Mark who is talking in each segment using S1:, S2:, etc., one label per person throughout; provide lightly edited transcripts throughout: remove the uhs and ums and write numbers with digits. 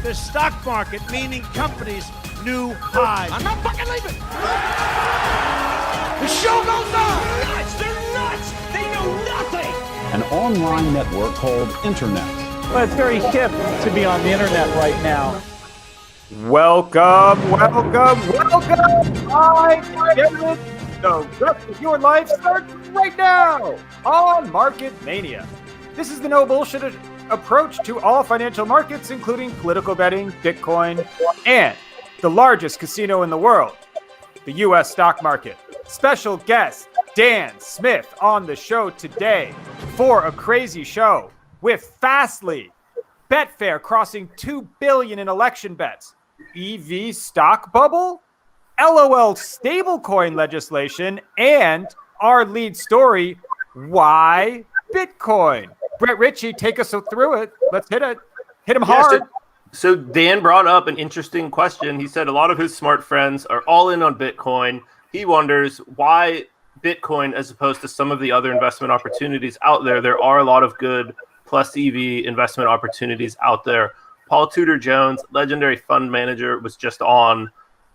S1: the stock market, meaning companies, new highs.
S2: I'm not fucking leaving. The show goes on. They're nuts. They know nothing.
S3: An online network called Internet.
S4: Well, it's very hip to be on the internet right now.
S5: Welcome. Hi, gentlemen. The rest of your life starts right now on Market Mania. This is the no bullshit approach to all financial markets, including political betting, Bitcoin, and the largest casino in the world, the U.S. stock market. Special guest Dan Smith on the show today for a crazy show with FSLY, Betfair crossing $2 billion in election bets, EV stock bubble, LOL stablecoin legislation, and our lead story, why Bitcoin. Brett Ritchie, take us through it. Let's hit it. Hit him hard.
S6: So Dan brought up an interesting question. He said a lot of his smart friends are all in on Bitcoin. He wonders why Bitcoin as opposed to some of the other investment opportunities out there. There are a lot of good plus EV investment opportunities out there. Paul Tudor Jones, legendary fund manager, was just on,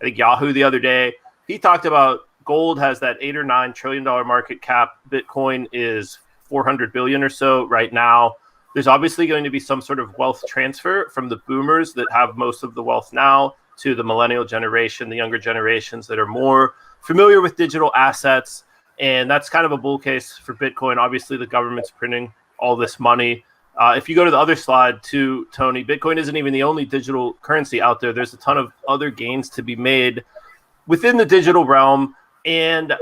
S6: I think, Yahoo the other day. He talked about gold has that $8 or $9 trillion market cap. Bitcoin is 400 billion or so right now. There's obviously going to be some sort of wealth transfer from the boomers that have most of the wealth now to the millennial generation, the younger generations that are more familiar with digital assets. And that's kind of a bull case for Bitcoin. Obviously, the government's printing all this money. If you go to the other slide too, Tony, Bitcoin isn't even the only digital currency out there. There's a ton of other gains to be made within the digital realm. And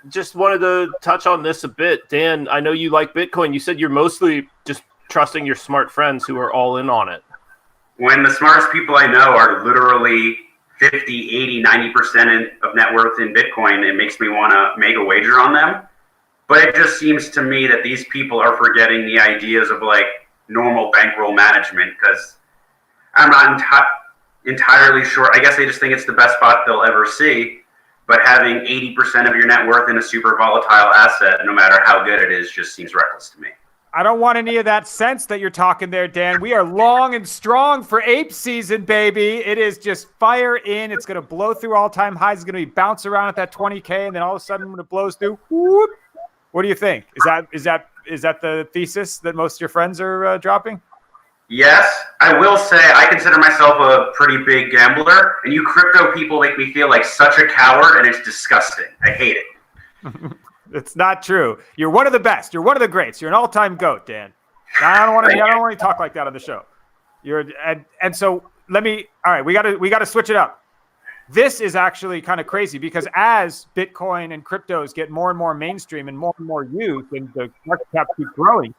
S6: just wanted to touch on this a bit. Dan, I know you like Bitcoin. You said you're mostly just trusting your smart friends who are all in on it.
S7: When the smartest people I know are literally 50, 80, 90% of net worth in Bitcoin, it makes me want to make a wager on them. But it just seems to me that these people are forgetting the ideas of like normal bankroll management, because I'm not entirely sure. I guess they just think it's the best spot they'll ever see. But having 80% of your net worth in a super volatile asset, no matter how good it is, just seems reckless to me.
S5: I don't want any of that sense that you're talking there, Dan. We are long and strong for ape season, baby. It is just fire in. It's going to blow through all-time highs. It's going to be bounce around at that 20K, and then all of a sudden when it blows through, whoop. What do you think? Is that the thesis that most of your friends are dropping?
S7: Yes, I will say I consider myself a pretty big gambler, and you crypto people make me feel like such a coward, and it's disgusting. I hate it.
S5: It's not true. You're one of the best. You're one of the greats. You're an all-time GOAT, Dan. I don't want to talk like that on the show. So let me. All right, we got to switch it up. This is actually kind of crazy because as Bitcoin and cryptos get more and more mainstream and more used, and the market cap keeps growing,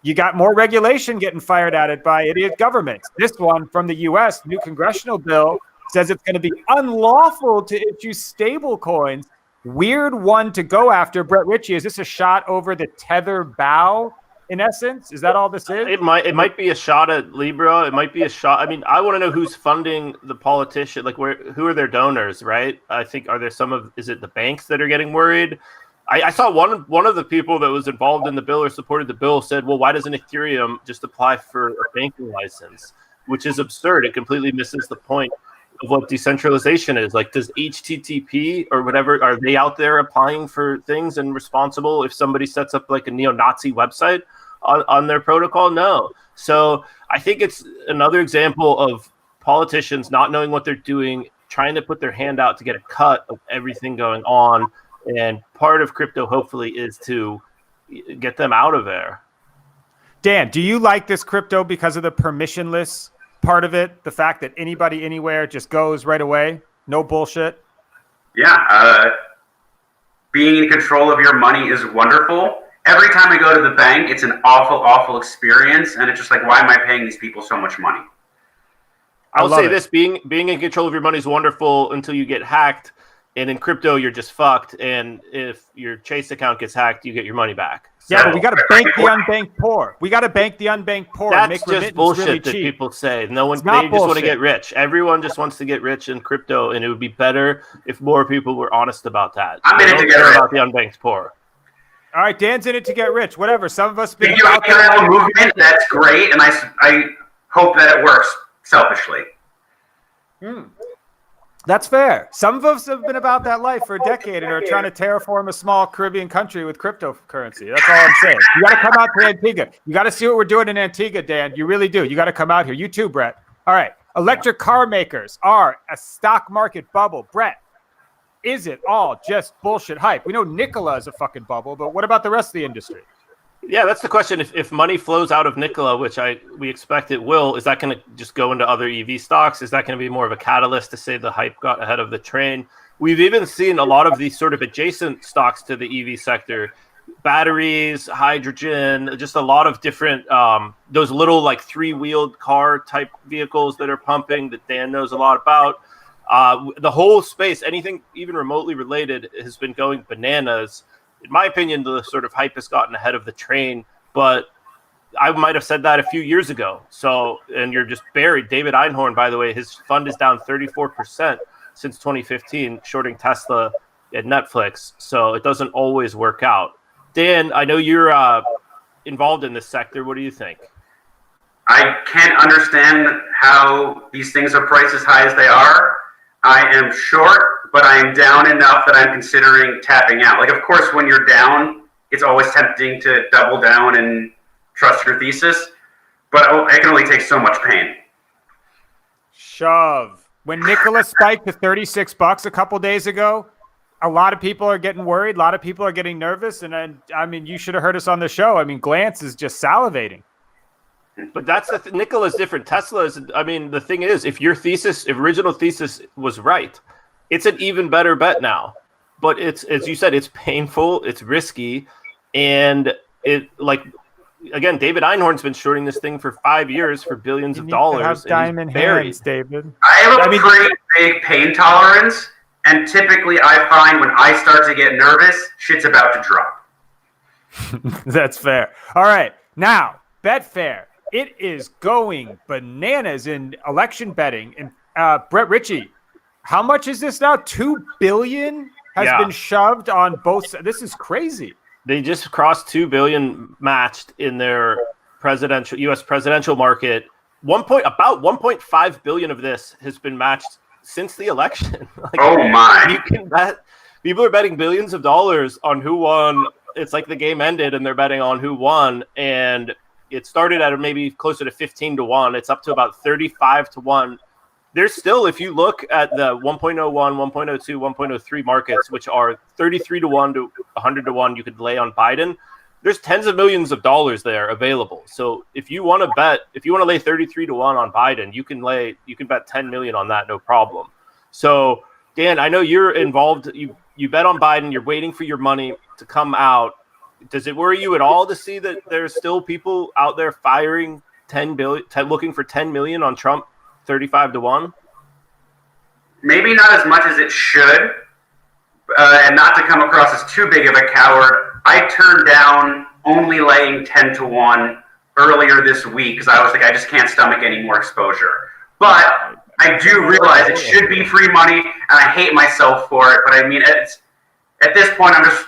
S5: you got more regulation getting fired at it by idiot governments. This one from the U.S., new congressional bill, says it's going to be unlawful to issue stable coins. Weird one to go after. Brett Ritchie, is this a shot over the Tether bow, in essence? Is that all this is?
S6: It might be a shot at Libra. It might be a shot. I mean, I want to know who's funding the politician. Like, who are their donors, right? I think, is it the banks that are getting worried? I saw one of the people that was involved in the bill or supported the bill said, well, why doesn't Ethereum just apply for a banking license? Which is absurd. It completely misses the point of what decentralization is. Like, does HTTP or whatever, are they out there applying for things and responsible if somebody sets up like a neo-Nazi website on their protocol? No. So I think it's another example of politicians not knowing what they're doing, trying to put their hand out to get a cut of everything going on. And part of crypto, hopefully, is to get them out of there.
S5: Dan, do you like this crypto because of the permissionless part of it? The fact that anybody, anywhere just goes right away? No bullshit?
S7: Yeah. Being in control of your money is wonderful. Every time I go to the bank, it's an awful, awful experience. And it's just like, why am I paying these people so much money?
S6: I'll say this, being in control of your money is wonderful until you get hacked. And in crypto, you're just fucked. And if your Chase account gets hacked, you get your money back. So,
S5: yeah, but we got to bank the unbanked poor. We got to bank the unbanked poor.
S6: That's
S5: and make
S6: just bullshit
S5: really
S6: that
S5: cheap.
S6: People say. They just
S5: bullshit.
S6: want to get rich. Everyone just wants to get rich in crypto, and it would be better if more people were honest about that.
S7: I'm in it to get rich.
S6: About the unbanked poor.
S5: All right, Dan's in it to get rich. Whatever. Some of us.
S7: If you have a movement, that's great, and I hope that it works. selfishly.
S5: That's fair. Some of us have been about that life for a decade and are trying to terraform a small Caribbean country with cryptocurrency. That's all I'm saying. You got to come out to Antigua. You got to see what we're doing in Antigua, Dan. You really do. You got to come out here. You too, Brett. All right. Electric car makers are a stock market bubble. Brett, is it all just bullshit hype? We know Nikola is a fucking bubble, but what about the rest of the industry?
S6: Yeah, that's the question. If money flows out of Nikola, which we expect it will, is that going to just go into other EV stocks? Is that going to be more of a catalyst to say the hype got ahead of the train? We've even seen a lot of these sort of adjacent stocks to the EV sector, batteries, hydrogen, just a lot of different, those little like three-wheeled car type vehicles that are pumping that Dan knows a lot about. The whole space, anything even remotely related, has been going bananas. In my opinion, the sort of hype has gotten ahead of the train, but I might have said that a few years ago. So, and you're just buried. David Einhorn, by the way, his fund is down 34% since 2015, shorting Tesla and Netflix. So it doesn't always work out. Dan, I know you're involved in this sector. What do you think?
S7: I can't understand how these things are priced as high as they are. I am short, but I am down enough that I'm considering tapping out. Like, of course, when you're down, it's always tempting to double down and trust your thesis, but I can only take so much pain.
S5: Shove. When Nikola spiked to $36 a couple days ago, a lot of people are getting worried. A lot of people are getting nervous. And I mean, you should have heard us on the show. I mean, Glance is just salivating.
S6: But that's the Nikola's different. Tesla is, I mean, the thing is, if your original thesis was right, it's an even better bet now. But it's, as you said, it's painful, it's risky, and it, like, again, David Einhorn's been shorting this thing for 5 years for billions of dollars.
S5: Have diamond hands, David.
S7: I have a pretty big pain tolerance, and typically I find when I start to get nervous, shit's about to drop.
S5: That's fair. All right, now Betfair. It is going bananas in election betting. And Brett Ritchie, how much is this now? $2 billion has been shoved on both. This is crazy.
S6: They just crossed $2 billion matched in their U.S. presidential market. About $1.5 billion of this has been matched since the election. Like,
S7: oh my!
S6: You can bet. People are betting billions of dollars on who won. It's like the game ended and they're betting on who won, and it started at maybe closer to 15-1. It's up to about 35-1. There's still, if you look at the 1.01, 1.02, 1.03 markets, which are 33-1 to 100-1, you could lay on Biden. There's tens of millions of dollars there available. So if you want to lay 33-1 on Biden, you can bet 10 million on that, no problem. So Dan, I know you're involved. You bet on Biden. You're waiting for your money to come out. Does it worry you at all to see that there's still people out there firing 10 billion, looking for 10 million on Trump, 35-1?
S7: Maybe not as much as it should, and not to come across as too big of a coward. I turned down only laying 10-1 earlier this week because I was like, I just can't stomach any more exposure. But I do realize it should be free money, and I hate myself for it. But I mean, at this point, I'm just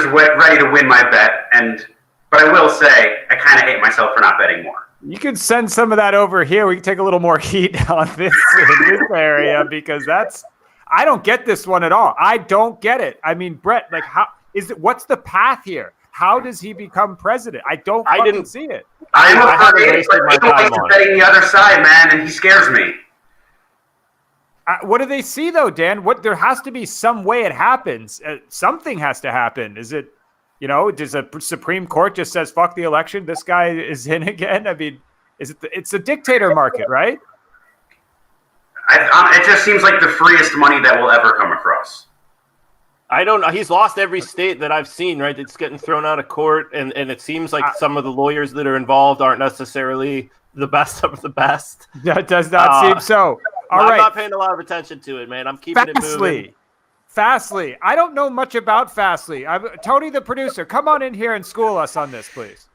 S7: ready to win my bet, but I will say I kind of hate myself for not betting more.
S5: You can send some of that over here. We can take a little more heat on this in this area because I don't get this one at all. I don't get it. I mean, Brett, like, what's the path here? How does he become president? I didn't see it.
S7: I'm afraid, but he likes betting the other side, man, and he scares me.
S5: What do they see though, Dan? There has to be some way it happens. Something has to happen. Is it, does a Supreme Court just says, fuck the election, this guy is in again? I mean, it's a dictator market, right?
S7: It just seems like the freest money that we'll ever come across.
S6: I don't know. He's lost every state that I've seen, right? It's getting thrown out of court. And it seems like some of the lawyers that are involved aren't necessarily the best of the best.
S5: That does not seem so.
S6: I'm not paying a lot of attention to it, man. I'm keeping it moving.
S5: Fastly. I don't know much about Fastly. Tony, the producer, come on in here and school us on this, please.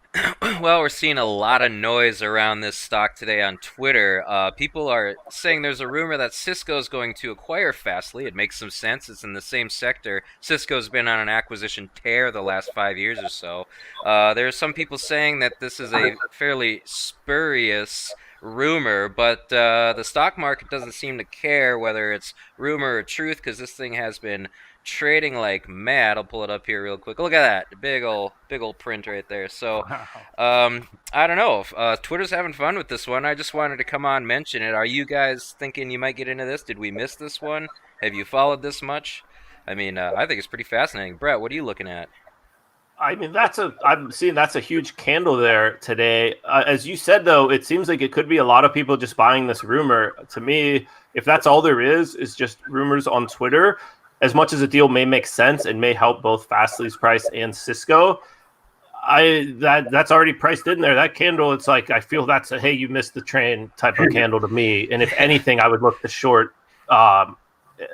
S8: Well, we're seeing a lot of noise around this stock today on Twitter. People are saying there's a rumor that Cisco is going to acquire Fastly. It makes some sense. It's in the same sector. Cisco's been on an acquisition tear the last 5 years or so. There are some people saying that this is a fairly spurious rumor, but the stock market doesn't seem to care whether it's rumor or truth because this thing has been trading like mad. I'll pull it up here real quick. Look at that big old print right there. So I don't know if Twitter's having fun with this one. I just wanted to come on mention it. Are you guys thinking you might get into this? Did we miss this one? Have you followed this much? I mean, I think it's pretty fascinating. Brett, what are you looking at?
S6: I mean, I'm seeing that's a huge candle there today. As you said, though, it seems like it could be a lot of people just buying this rumor. To me, if that's all there is just rumors on Twitter, as much as a deal may make sense and may help both Fastly's price and Cisco, that's already priced in there. That candle, it's like I feel that's a hey, you missed the train type of candle to me. And if anything, I would look to short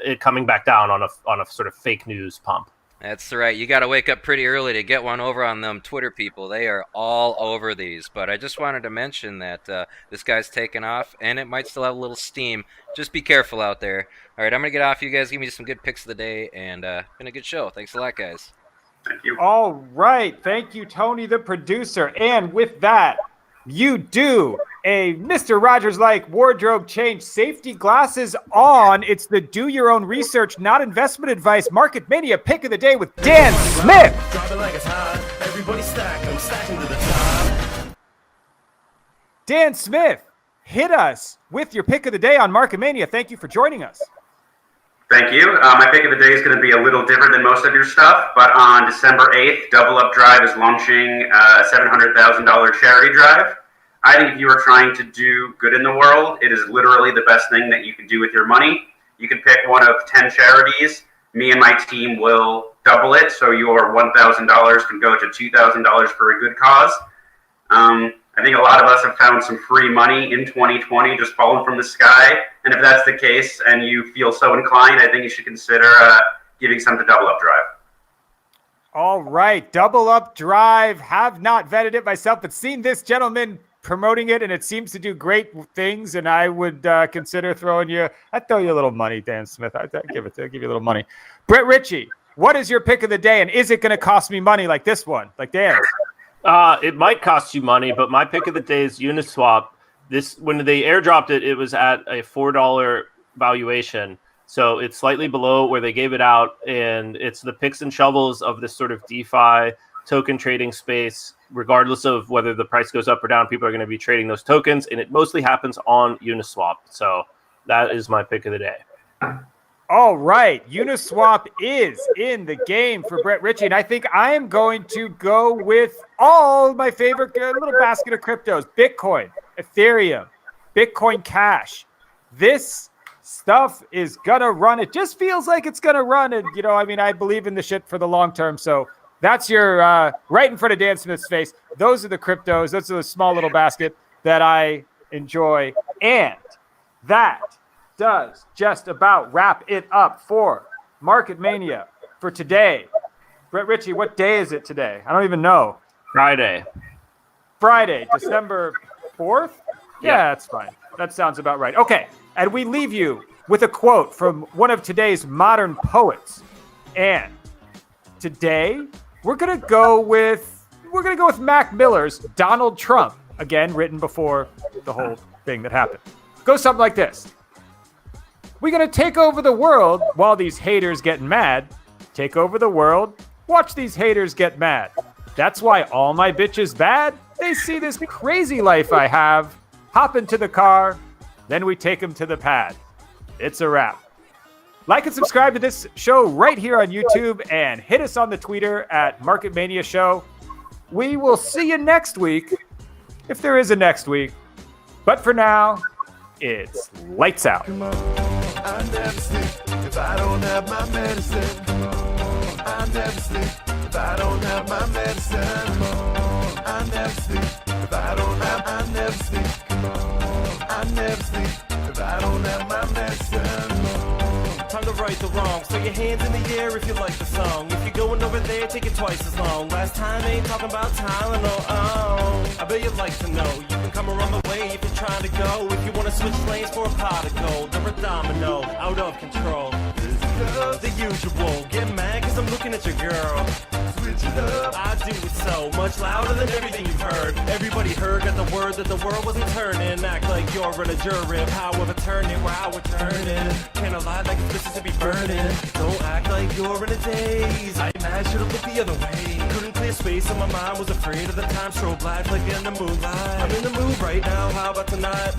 S6: it coming back down on a sort of fake news pump.
S8: That's right. You got to wake up pretty early to get one over on them Twitter people. They are all over these. But I just wanted to mention that this guy's taken off, and it might still have a little steam. Just be careful out there. All right, I'm going to get off. You guys give me some good picks of the day, and been a good show. Thanks a lot, guys.
S7: Thank you.
S5: All right. Thank you, Tony, the producer. And with that, you do a Mr. Rogers-like wardrobe change. Safety glasses on. It's the do your own research, not investment advice. Market Mania pick of the day with Dan Smith. Dan Smith, hit us with your pick of the day on Market Mania. Thank you for joining us.
S7: Thank you. My pick of the day is going to be a little different than most of your stuff, but on December 8th, Double Up Drive is launching a $700,000 charity drive. I think if you are trying to do good in the world, it is literally the best thing that you can do with your money. You can pick one of 10 charities. Me and my team will double it, so your $1,000 can go to $2,000 for a good cause. I think a lot of us have found some free money in 2020 just falling from the sky. And if that's the case and you feel so inclined, I think you should consider giving some to Double Up Drive.
S5: All right. Double Up Drive. Have not vetted it myself, but seen this gentleman promoting it, and it seems to do great things. And I would consider throwing you. I'd throw you a little money, Dan Smith. I'd give you a little money. Brett Ritchie, what is your pick of the day? And is it going to cost me money like this one, like Dan's?
S6: It might cost you money, but my pick of the day is Uniswap. When they airdropped it, it was at a $4 valuation. So it's slightly below where they gave it out. And it's the picks and shovels of this sort of DeFi token trading space. Regardless of whether the price goes up or down, people are going to be trading those tokens. And it mostly happens on Uniswap. So that is my pick of the day.
S5: All right. Uniswap is in the game for Brett Ritchie. And I think I am going to go with all my favorite little basket of cryptos. Bitcoin, Ethereum, Bitcoin Cash. This stuff is going to run. It just feels like it's going to run. And, I believe in the shit for the long term. So that's your right in front of Dan Smith's face. Those are the cryptos. Those are the small little basket that I enjoy. And that does just about wrap it up for Market Mania for today. Brett Ritchie, what day is it today? I don't even know.
S6: Friday, December 4th? Yeah, that's fine. That sounds about right. Okay, and we leave you with a quote from one of today's modern poets. And today, we're gonna go with Mac Miller's Donald Trump. Again, written before the whole thing that happened. Goes something like this. We're going to take over the world while these haters getting mad. Take over the world. Watch these haters get mad. That's why all my bitches bad. They see this crazy life I have. Hop into the car. Then we take them to the pad. It's a wrap. Like and subscribe to this show right here on YouTube and hit us on the Twitter at Market Mania Show. We will see you next week, if there is a next week. But for now, it's lights out.
S9: I never sleep if I don't have my medicine. I never sleep if I don't have my medicine. I never sleep if I don't have. I never sleep. I never sleep if I don't have my medicine.
S2: Time to right the wrong. So your hands in the air if you like the song. If you're going over there, take it twice as long. Last time ain't talking about Tylenol. Oh, I bet you'd like to know. You can come around the way if you're trying to go. If you want to switch lanes for a pot of gold or a domino, out of control. The usual. Get mad cause I'm looking at your girl.
S9: Switch switch it up.
S2: I do it so much louder than everything you've heard. Everybody heard, got the word that the world wasn't turning. Act like you're in a jury, how of a turn it, where I would turn it. Can't lie like it's Mississippi burning. Don't act like you're in a daze. I imagine it'll look the other way. Couldn't clear space on my mind, was afraid of the time. Strobe light, like in the moonlight. I'm in the mood right now, how about tonight?